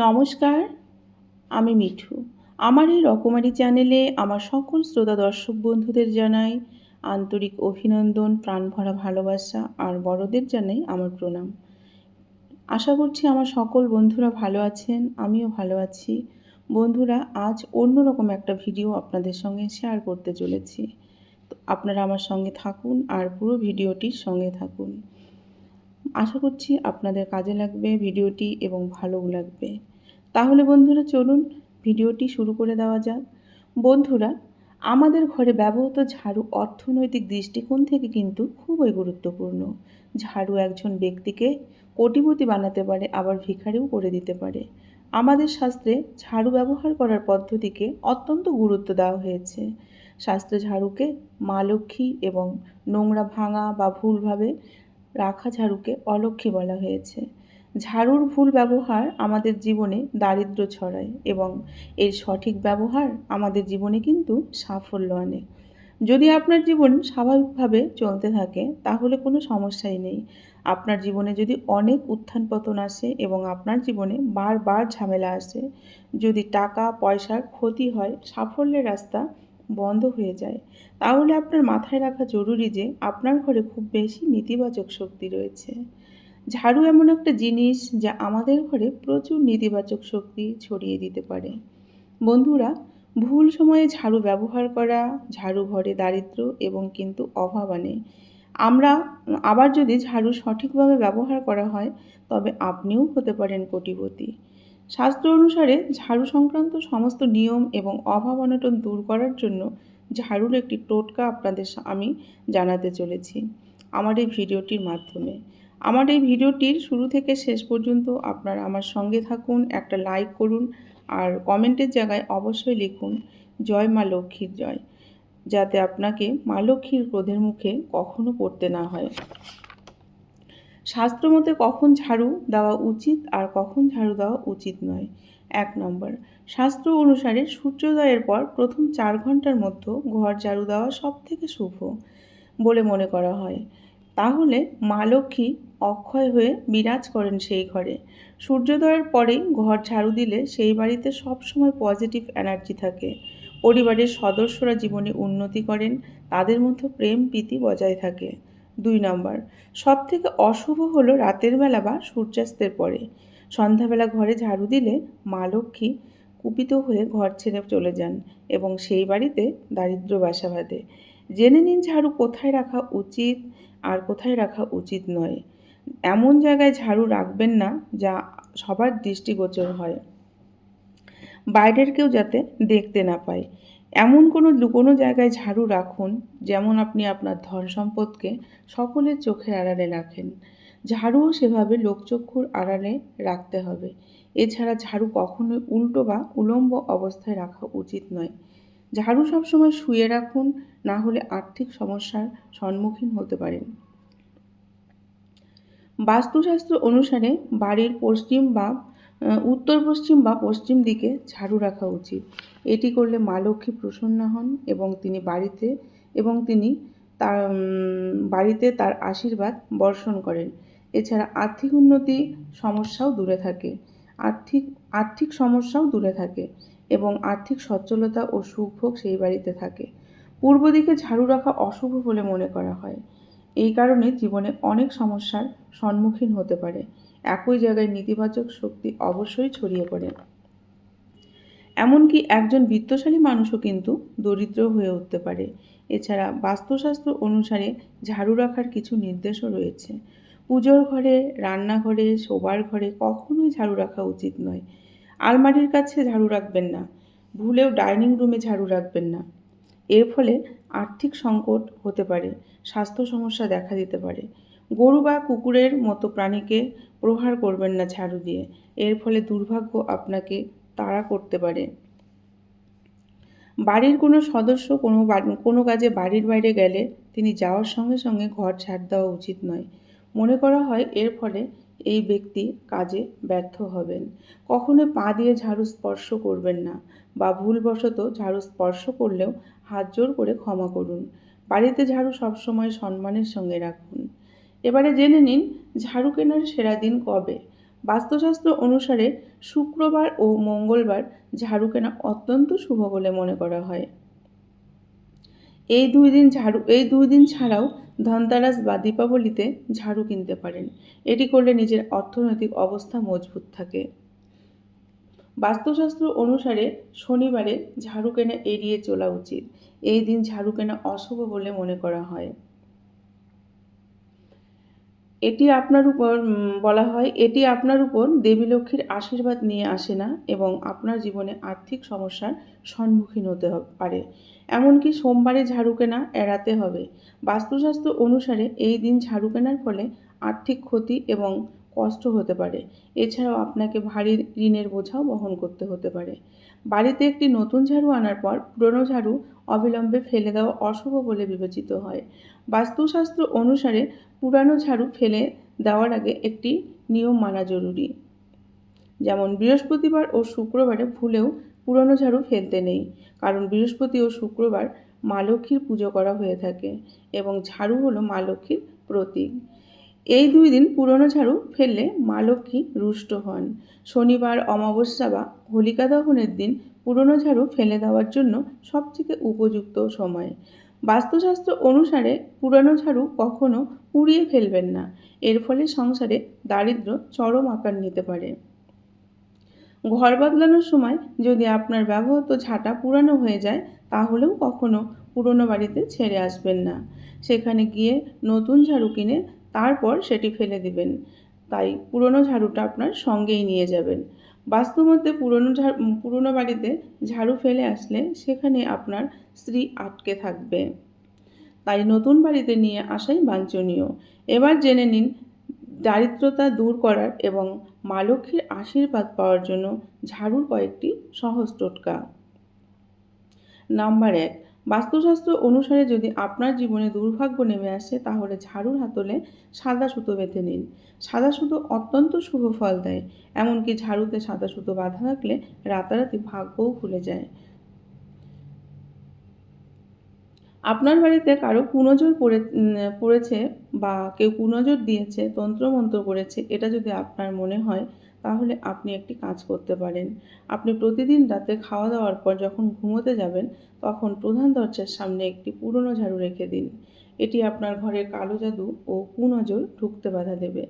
নমস্কার, আমি মিঠু। আমার এই রকমারি চ্যানেলে আমার সকল শ্রোতা দর্শক বন্ধুদের জানাই আন্তরিক অভিনন্দন, প্রাণভরা ভালোবাসা আর বড়দের জানাই আমার প্রণাম। আশা করছি আমার সকল বন্ধুরা ভালো আছেন, আমিও ভালো আছি। বন্ধুরা, আজ অন্যরকম একটা ভিডিও আপনাদের সঙ্গে শেয়ার করতে চলেছি। তো আপনারা আমার সঙ্গে থাকুন আর পুরো ভিডিওটির সঙ্গে থাকুন। আশা করছি আপনাদের কাজে লাগবে ভিডিওটি এবং ভালোও লাগবে। তাহলে বন্ধুরা চলুন ভিডিওটি শুরু করে দেওয়া যাক। বন্ধুরা, আমাদের ঘরে ব্যবহৃত ঝাড়ু অর্থনৈতিক দৃষ্টিকোণ থেকে কিন্তু খুবই গুরুত্বপূর্ণ। ঝাড়ু একজন ব্যক্তিকে কোটিপতি বানাতে পারে, আবার ভিখারিও করে দিতে পারে। আমাদের শাস্ত্রে ঝাড়ু ব্যবহার করার পদ্ধতিকে অত্যন্ত গুরুত্ব দেওয়া হয়েছে। শাস্ত্রে ঝাড়ুকে মা লক্ষ্মী এবং নোংরা ভাঙা বা ভুলভাবে রাখা ঝাড়ুকে অলক্ষ্মী বলা হয়েছে। ঝাড়ুর ভুল ব্যবহার আমাদের জীবনে দারিদ্র্য ছড়ায় এবং এর সঠিক ব্যবহার আমাদের জীবনে কিন্তু সাফল্য আনে। যদি আপনার জীবন স্বাভাবিকভাবে চলতে থাকে তাহলে কোনো সমস্যাই নেই। আপনার জীবনে যদি অনেক উত্থান পতন আসে এবং আপনার জীবনে বারবার ঝামেলা আসে, যদি টাকা পয়সার ক্ষতি হয়, সাফল্যের রাস্তা বন্ধ হয়ে যায়, তাহলে আপনার মাথায় রাখা জরুরি যে আপনার ঘরে খুব বেশি নেতিবাচক শক্তি রয়েছে। ঝাড়ু এমন একটা জিনিস যা আমাদের ঘরে প্রচুর নেতিবাচক শক্তি ছড়িয়ে দিতে পারে। বন্ধুরা, ভুল সময়ে ঝাড়ু ব্যবহার করা ঝাড়ু ঘরে দারিদ্র্য এবং কিন্তু অভাব আনে। আমরা আবার যদি ঝাড়ু সঠিকভাবে ব্যবহার করা হয় তবে আপনিও হতে পারেন কোটিপতি। শাস্ত্র অনুসারে ঝাড়ু সংক্রান্ত সমস্ত নিয়ম এবং অভাব অনটন দূর করার জন্য ঝাড়ুর একটি টোটকা আপনাদের আমি জানাতে চলেছি আমার এই ভিডিওটির মাধ্যমে। আমার এই ভিডিওটির শুরু থেকে শেষ পর্যন্ত আপনারা আমার সঙ্গে থাকুন, একটা লাইক করুন আর কমেন্টের জায়গায় অবশ্যই লিখুন জয় মা লক্ষ্মীর জয়, যাতে আপনাকে মা লক্ষ্মীর ক্রোধের মুখে কখনো পড়তে না হয়। শাস্ত্রমতে কখন ঝাড়ু দেওয়া উচিত আর কখন ঝাড়ু দেওয়া উচিত নয়। ১ নম্বর, শাস্ত্র অনুসারে সূর্যোদয়ের পর প্রথম ৪ ঘন্টার মধ্যে ঘর ঝাড়ু দেওয়া সবথেকে শুভ বলে মনে করা হয়। তাহলে মা লক্ষ্মী অক্ষয় হয়ে বিরাজ করেন সেই ঘরে। সূর্যোদয়ের পরেই ঘর ঝাড়ু দিলে সেই বাড়িতে সবসময় পজিটিভ এনার্জি থাকে। পরিবারের সদস্যরা জীবনে উন্নতি করেন, তাদের মধ্যে প্রেম প্রীতি বজায় থাকে। ২ নম্বর, সবথেকে অশুভ হলো রাতের বেলা বা সূর্যাস্তের পরে। সন্ধ্যাবেলা ঘরে ঝাড়ু দিলে মা লক্ষ্মী কুপিত হয়ে ঘর ছেড়ে চলে যান এবং সেই বাড়িতে দারিদ্র্য বাসা বাঁধে। জেনে নিন ঝাড়ু কোথায় রাখা উচিত আর কোথায় রাখা উচিত নয়। এমন জায়গায় ঝাড়ু রাখবেন না যা সবার দৃষ্টিগোচর হয়, বাইরের কেউ যাতে দেখতে না পায়। এমন কোনো লুকোনো জায়গায় ঝাড়ু রাখুন যেমন আপনি আপনার ধন সম্পদকে সকলের চোখের আড়ালে রাখেন। ঝাড়ুও সেভাবে লোকচক্ষুর আড়ালে রাখতে হবে। এছাড়া ঝাড়ু কখনোই উল্টো বা উলম্ব অবস্থায় রাখা উচিত নয়। ঝাড়ু সবসময় শুয়ে রাখুন, না হলে আর্থিক সমস্যার সম্মুখীন হতে পারেন। বাস্তুশাস্ত্র অনুসারে বাড়ির পশ্চিম বা উত্তর পশ্চিম বা পশ্চিম দিকে ঝাড়ু রাখা উচিত। এটি করলে মা লক্ষ্মী প্রসন্ন হন এবং তিনি বাড়িতে তার আশীর্বাদ বর্ষণ করেন। এছাড়া আর্থিক সমস্যাও দূরে থাকে এবং আর্থিক সচ্ছলতা ও সুখভোগ সেই বাড়িতে থাকে। পূর্ব দিকে ঝাড়ু রাখা অশুভ বলে মনে করা হয়। এই কারণে জীবনে অনেক সমস্যার সম্মুখীন হতে পারে। একই জায়গায় নেতিবাচক শক্তি অবশ্যই ছড়িয়ে পড়ে। এমনকি একজন বিত্তশালী মানুষও কিন্তু দরিদ্র হয়ে উঠতে পারে। এছাড়া বাস্তুশাস্ত্র অনুসারে ঝাড়ু রাখার কিছু নির্দেশও রয়েছে। পুজোর ঘরে, রান্নাঘরে, শোবার ঘরে কখনোই ঝাড়ু রাখা উচিত নয়। আলমারির কাছে ঝাড়ু রাখবেন না। ভুলেও ডাইনিং রুমে ঝাড়ু রাখবেন না। এর ফলে আর্থিক সংকট হতে পারে, স্বাস্থ্য সমস্যা দেখা দিতে পারে। গরু বা কুকুরের মতো প্রাণীকে প্রহার করবেন না ঝাড়ু দিয়ে। এর ফলে দুর্ভাগ্য আপনাকে তাড়া করতে পারে। বাড়ির কোনো সদস্য কোনো কাজে বাড়ির বাইরে গেলে তিনি যাওয়ার সঙ্গে সঙ্গে ঘর ঝাড় দেওয়া উচিত নয়। মনে করা হয় এর ফলে এই ব্যক্তি কাজে ব্যর্থ হবেন। কখনোই পা দিয়ে ঝাড়ু স্পর্শ করবেন না বা ভুলবশত ঝাড়ু স্পর্শ করলেও হাত জোড় করে ক্ষমা করুন। বাড়িতে ঝাড়ু সবসময় সম্মানের সঙ্গে রাখুন। এবারে জেনে নিন ঝাড়ু কেনার সেরা দিন কবে। বাস্তুশাস্ত্র অনুসারে শুক্রবার ও মঙ্গলবার ঝাড়ু কেনা অত্যন্ত শুভ বলে মনে করা হয়। এই দুই দিন ছাড়াও ধনতেরাস বা দীপাবলিতে ঝাড়ু কিনতে পারেন। এটি করলে নিজের অর্থনৈতিক অবস্থা মজবুত থাকে। বাস্তুশাস্ত্র অনুসারে শনিবারে ঝাড়ু কেনা এড়িয়ে চলা উচিত। এই দিন ঝাড়ু কেনা অশুভ বলে মনে করা হয়। এটি আপনার উপর দেবী লক্ষ্মীর আশীর্বাদ নিয়ে আসে না এবং আপনার জীবনে আর্থিক সমস্যার সম্মুখীন হতে পারে। এমনকি সোমবারে ঝাড়ু কেনা এড়াতে হবে। বাস্তুশাস্ত্র অনুসারে এই দিন ঝাড়ু কেনার ফলে আর্থিক ক্ষতি এবং কষ্ট হতে পারে। এছাড়াও আপনাকে ভারী ঋণের বোঝাও বহন করতে হতে পারে। বাড়িতে একটি নতুন ঝাড়ু আনার পর পুরনো ঝাড়ু অবিলম্বে ফেলে দেওয়া অশুভ বলে বিবেচিত হয়। বাস্তুশাস্ত্র অনুসারে পুরানো ঝাড়ু ফেলে দেওয়ার আগে একটি নিয়ম মানা জরুরি। যেমন বৃহস্পতিবার ও শুক্রবারে ভুলেও পুরনো ঝাড়ু ফেলতে নেই, কারণ বৃহস্পতি ও শুক্রবার মা লক্ষ্মীর পুজো করা হয়ে থাকে এবং ঝাড়ু হলো মা লক্ষ্মীর প্রতীক। এই 2 দিন পুরনো ঝাড়ু ফেললে মা লক্ষ্মী রুষ্ট হন। শনিবার, অমাবস্যা বা হোলিকা দহনের দিন পুরনো ঝাড়ু ফেলে দেওয়ার জন্য সবথেকে উপযুক্ত সময়। বাস্তুশাস্ত্র অনুসারে পুরানো ঝাড়ু কখনো পুড়িয়ে ফেলবেন না। এর ফলে সংসারে দারিদ্র্য চরম আকার নিতে পারে। ঘর বদলানোর সময় যদি আপনার ব্যবহৃত ঝাঁটা পুরানো হয়ে যায়, তাহলেও কখনো পুরনো বাড়িতে ছেড়ে আসবেন না। সেখানে গিয়ে নতুন ঝাড়ু কিনে তারপর সেটি ফেলে দিবেন। তাই পুরনো ঝাড়ুটা আপনার সঙ্গেই নিয়ে যাবেন। বাস্তুমতে পুরনো বাড়িতে ঝাড়ু ফেলে আসলে সেখানে আপনার স্ত্রী আটকে থাকবে। তাই নতুন বাড়িতে নিয়ে আসাই বাঞ্ছনীয়। এবার জেনে নিন দারিদ্রতা দূর করার এবং মা লক্ষ্মীর আশীর্বাদ পাওয়ার জন্য ঝাড়ুর কয়েকটি সহজ টোটকা। নাম্বার 1, বাস্তুশাস্ত্র অনুসারে যদি আপনার জীবনে দুর্ভাগ্য নেমে আসে, তাহলে ঝাড়ুর হাতলে সাদা সুতো বেঁধে নিন। সাদা সুতো অত্যন্ত শুভ ফল দেয়। এমনকি ঝাড়ুতে সাদা সুতো বাঁধা থাকলে রাতারাতি ভাগ্যও খুলে যায়। আপনার বাড়িতে কারো কুনজর পড়েছে বা কেউ কুনজর দিয়েছে, তন্ত্রমন্ত্র করেছে, এটা যদি আপনার মনে হয়, তাহলে আপনি একটি কাজ করতে পারেন। আপনি প্রতিদিন রাতে খাওয়া-দাওয়ার পর যখন ঘুমোতে যাবেন, তখন প্রধান দরজার সামনে একটি পুরনো ঝাড়ু রেখে দিন। এটি আপনার ঘরের কালো জাদু ও কুনজর ঢুকতে বাধা দেবে।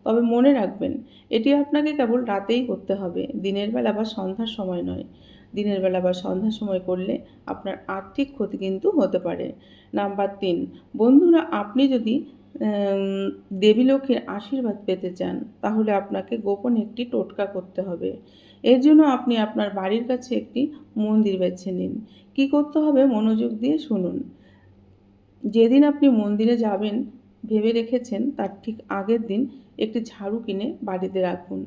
তবে মনে রাখবেন, এটি আপনাকে কেবল রাতেই করতে হবে, দিনের বেলা বা সন্ধ্যার সময় নয়। দিনের বেলা বা সন্ধ্যার সময় করলে আপনার আর্থিক ক্ষতি কিন্তু হতে পারে। নাম্বার 3, বন্ধুরা, আপনি যদি দেবী লক্ষ্মীর আশীর্বাদ পেতে চান, তাহলে আপনাকে গোপনে একটি টোটকা করতে হবে। এর জন্য আপনি আপনার বাড়ির কাছে একটি মন্দির বেছে নিন। কী করতে হবে মনোযোগ দিয়ে শুনুন। যেদিন আপনি মন্দিরে যাবেন ভেবে রেখেছেন, তার ঠিক আগের দিন একটি ঝাড়ু কিনে বাড়িতে রাখুন।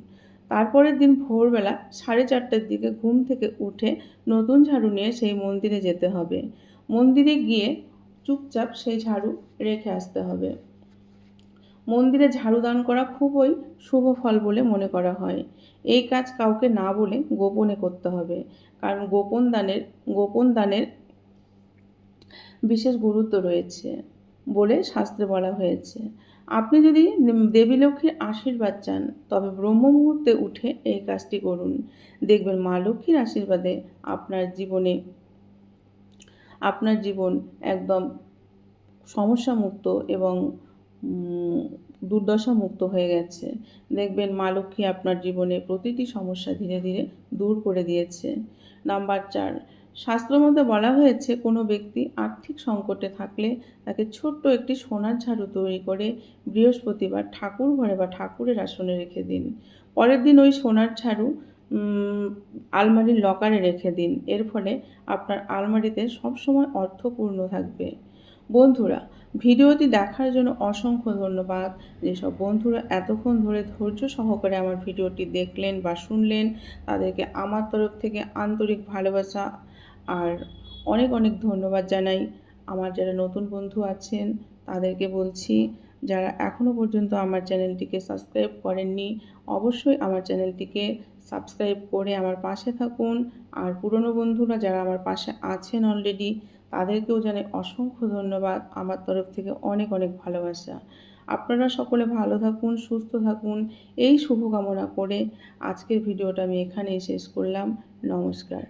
তারপরের দিন ভোরবেলা 4:30টার দিকে ঘুম থেকে উঠে নতুন ঝাড়ু নিয়ে সেই মন্দিরে যেতে হবে। মন্দিরে গিয়ে চুপচাপ সেই ঝাড়ু রেখে আসতে হবে। মন্দিরে ঝাড়ু দান করা খুবই শুভ ফল বলে মনে করা হয়। এই কাজ কাউকে না বলে গোপনে করতে হবে, কারণ গোপন দানের বিশেষ গুরুত্ব রয়েছে বলে শাস্ত্রে বলা হয়েছে। আপনি যদি দেবী লক্ষ্মীর আশীর্বাদ চান, তবে ব্রহ্ম মুহূর্তে উঠে এই কাজটি করুন। দেখবেন মা লক্ষ্মীর আশীর্বাদে আপনার জীবন একদম সমস্যামুক্ত এবং দুর্দশামুক্ত হয়ে গেছে। দেখবেন মা লক্ষ্মী আপনার জীবনে প্রতিটি সমস্যা ধীরে ধীরে দূর করে দিয়েছে। নাম্বার 4, শাস্ত্রমতে বলা হয়েছে, কোনো ব্যক্তি আর্থিক সংকটে থাকলে তাকে ছোট্ট একটি সোনার ঝাড়ু তৈরি করে বৃহস্পতিবার ঠাকুর ঘরে বা ঠাকুরের আসনে রেখে দিন। পরের দিন ওই সোনার ঝাড়ু আলমারির লকারে রেখে দিন। এর ফলে আপনার আলমারিতে সবসময় অর্থপূর্ণ থাকবে। বন্ধুরা, ভিডিওটি দেখার জন্য অসংখ্য ধন্যবাদ। যেসব বন্ধুরা এতক্ষণ ধরে ধৈর্য সহকারে আমার ভিডিওটি দেখলেন বা শুনলেন, তাদেরকে আমার তরফ থেকে আন্তরিক ভালোবাসা আর অনেক অনেক ধন্যবাদ জানাই। আমার যারা নতুন বন্ধু আছেন, তাদেরকে বলছি, যারা এখনও পর্যন্ত আমার চ্যানেলটিকে সাবস্ক্রাইব করেননি, অবশ্যই আমার চ্যানেলটিকে সাবস্ক্রাইব করে আমার পাশে থাকুন। আর পুরনো বন্ধুরা যারা আমার পাশে আছেন অলরেডি, তাদেরকেও জানাই অসংখ্য ধন্যবাদ। আমার তরফ থেকে অনেক অনেক ভালোবাসা। আপনারা সকলে ভালো থাকুন, সুস্থ থাকুন, এই শুভকামনা করে আজকের ভিডিওটা আমি এখানেই শেষ করলাম। নমস্কার।